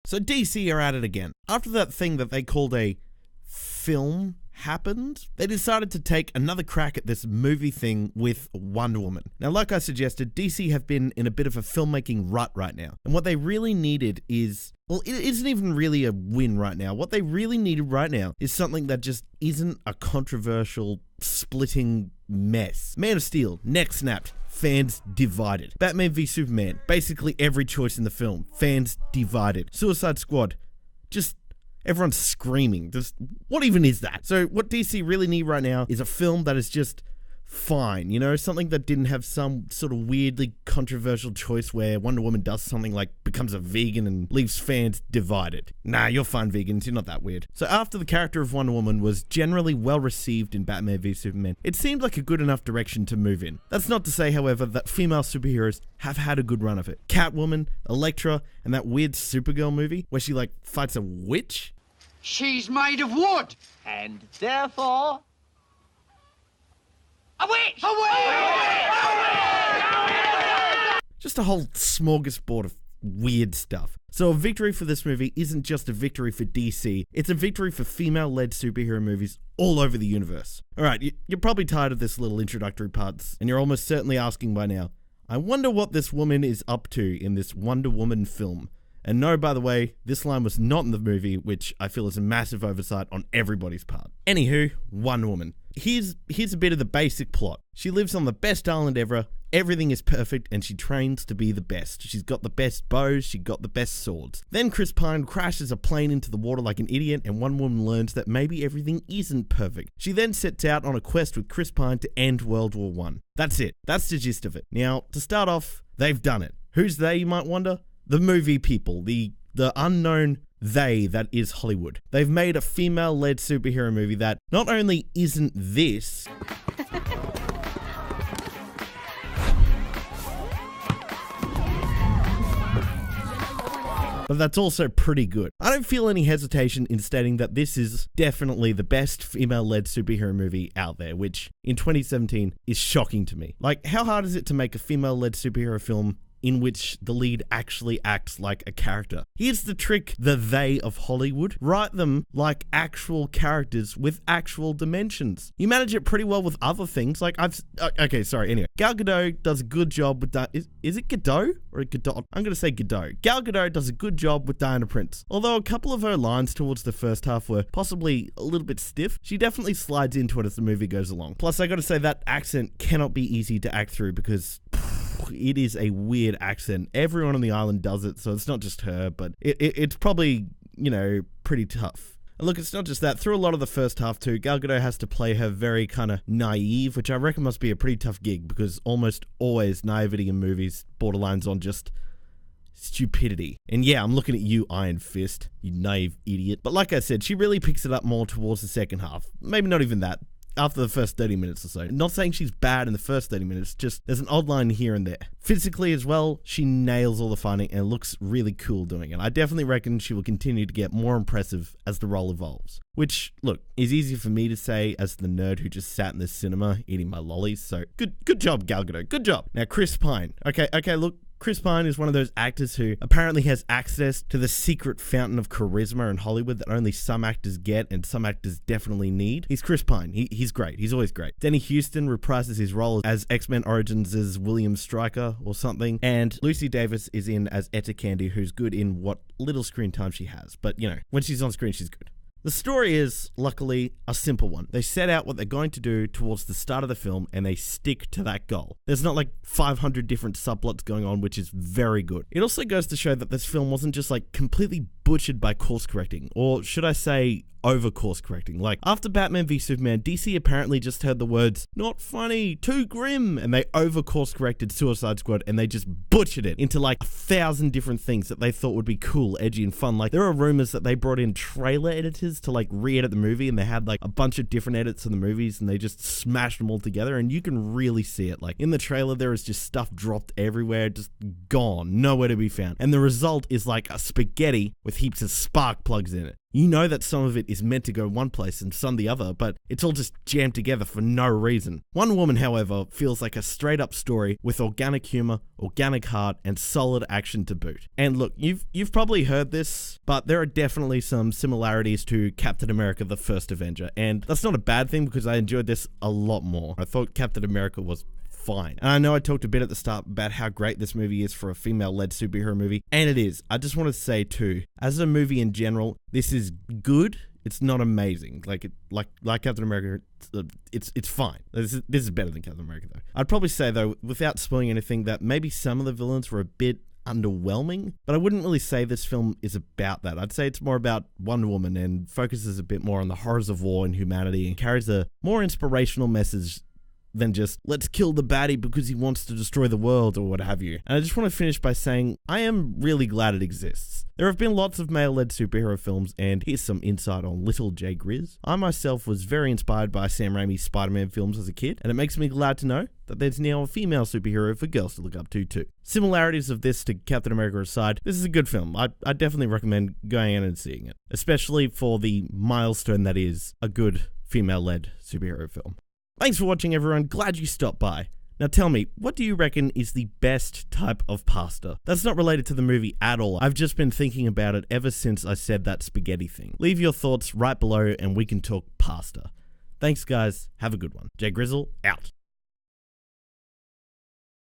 So DC are at it again. After that thing that they called a film happened, they decided to take another crack at this movie thing with Wonder Woman. Now, like I suggested, DC have been in a bit of a filmmaking rut right now. And what they really needed is, well, it isn't even really a win right now. What they really needed right now is something that just isn't a controversial, splitting mess. Man of Steel, neck snapped, fans divided. Batman v Superman, basically every choice in the film, fans divided. Suicide Squad, just everyone's screaming. Just, what even is that? So what DC really need right now is a film that is just fine, you know, something that didn't have some sort of weirdly controversial choice where Wonder Woman does something like becomes a vegan and leaves fans divided. Nah, you're fine, vegans, you're not that weird. So after the character of Wonder Woman was generally well received in Batman v Superman, it seemed like a good enough direction to move in. That's not to say, however, that female superheroes have had a good run of it. Catwoman, Elektra, and that weird Supergirl movie where she like fights a witch. She's made of wood, and therefore a witch! A witch! Just a whole smorgasbord of weird stuff. So a victory for this movie isn't just a victory for DC, it's a victory for female-led superhero movies all over the universe. Alright, you're probably tired of this little introductory parts, and you're almost certainly asking by now, I wonder what this woman is up to in this Wonder Woman film. And no, by the way, this line was not in the movie, which I feel is a massive oversight on everybody's part. Anywho, Wonder Woman. Here's a bit of the basic plot. She lives on the best island ever, everything is perfect, and she trains to be the best. She's got the best bows, she got the best swords. Then Chris Pine crashes a plane into the water like an idiot, and Wonder Woman learns that maybe everything isn't perfect. She then sets out on a quest with Chris Pine to end World War I. That's it. That's the gist of it. Now, to start off, they've done it. Who's they, you might wonder? The movie people, the unknown they that is Hollywood. They've made a female-led superhero movie that not only isn't this, but that's also pretty good. I don't feel any hesitation in stating that this is definitely the best female-led superhero movie out there, which in 2017 is shocking to me. Like, how hard is it to make a female-led superhero film in which the lead actually acts like a character? Here's the trick, the they of Hollywood. Write them like actual characters with actual dimensions. You manage it pretty well with other things, like anyway. Gal Gadot does a good job with that. Is it Gadot or Gadot? I'm gonna say Gadot. Gal Gadot does a good job with Diana Prince. Although a couple of her lines towards the first half were possibly a little bit stiff, she definitely slides into it as the movie goes along. Plus, I gotta say that accent cannot be easy to act through because it is a weird accent. Everyone on the island does it, so it's not just her, but it's probably, you know, pretty tough. And look, it's not just that. Through a lot of the first half too, Gal Gadot has to play her very kind of naive, which I reckon must be a pretty tough gig because almost always naivety in movies borderlines on just stupidity. And yeah, I'm looking at you, Iron Fist, you naive idiot. But like I said, she really picks it up more towards the second half. Maybe not even that. After the first 30 minutes or so. Not saying she's bad in the first 30 minutes, just there's an odd line here and there. Physically as well, she nails all the fighting and looks really cool doing it. I definitely reckon she will continue to get more impressive as the role evolves. Which, look, is easy for me to say as the nerd who just sat in the cinema eating my lollies, so good job, Gal Gadot, good job. Now, Chris Pine. Okay, look, Chris Pine is one of those actors who apparently has access to the secret fountain of charisma in Hollywood that only some actors get and some actors definitely need. He's Chris Pine. He's great. He's always great. Denny Houston reprises his role as X-Men Origins' William Stryker or something, and Lucy Davis is in as Etta Candy, who's good in what little screen time she has. But, you know, when she's on screen, she's good. The story is, luckily, a simple one. They set out what they're going to do towards the start of the film, and they stick to that goal. There's not like 500 different subplots going on, which is very good. It also goes to show that this film wasn't just like completely butchered by course correcting, or should I say over course correcting. Like, after Batman v Superman, DC apparently just heard the words, not funny, too grim, and they over course corrected Suicide Squad, and they just butchered it into like 1,000 different things that they thought would be cool, edgy, and fun. Like, there are rumors that they brought in trailer editors to like re-edit the movie, and they had like a bunch of different edits of the movies, and they just smashed them all together, and you can really see it. Like, in the trailer, there is just stuff dropped everywhere, just gone, nowhere to be found. And the result is like a spaghetti with heaps of spark plugs in it. You know that some of it is meant to go one place and some the other, but it's all just jammed together for no reason. Wonder Woman, however, feels like a straight up story with organic humor, organic heart, and solid action to boot. And look, you've probably heard this, but there are definitely some similarities to Captain America: The First Avenger, and that's not a bad thing because I enjoyed this a lot more. I thought Captain America was fine. And I know I talked a bit at the start about how great this movie is for a female-led superhero movie, and it is. I just want to say too, as a movie in general, this is good. It's not amazing. Like Captain America, it's fine. This is better than Captain America though. I'd probably say though, without spoiling anything, that maybe some of the villains were a bit underwhelming, but I wouldn't really say this film is about that. I'd say it's more about Wonder Woman and focuses a bit more on the horrors of war and humanity and carries a more inspirational message than just, let's kill the baddie because he wants to destroy the world or what have you. And I just want to finish by saying, I am really glad it exists. There have been lots of male-led superhero films, and here's some insight on little J. Grizz. I myself was very inspired by Sam Raimi's Spider-Man films as a kid, and it makes me glad to know that there's now a female superhero for girls to look up to too. Similarities of this to Captain America aside, this is a good film. I definitely recommend going in and seeing it, especially for the milestone that is a good female-led superhero film. Thanks for watching, everyone. Glad you stopped by. Now tell me, what do you reckon is the best type of pasta? That's not related to the movie at all. I've just been thinking about it ever since I said that spaghetti thing. Leave your thoughts right below and we can talk pasta. Thanks, guys. Have a good one. Jay Grizzle, out.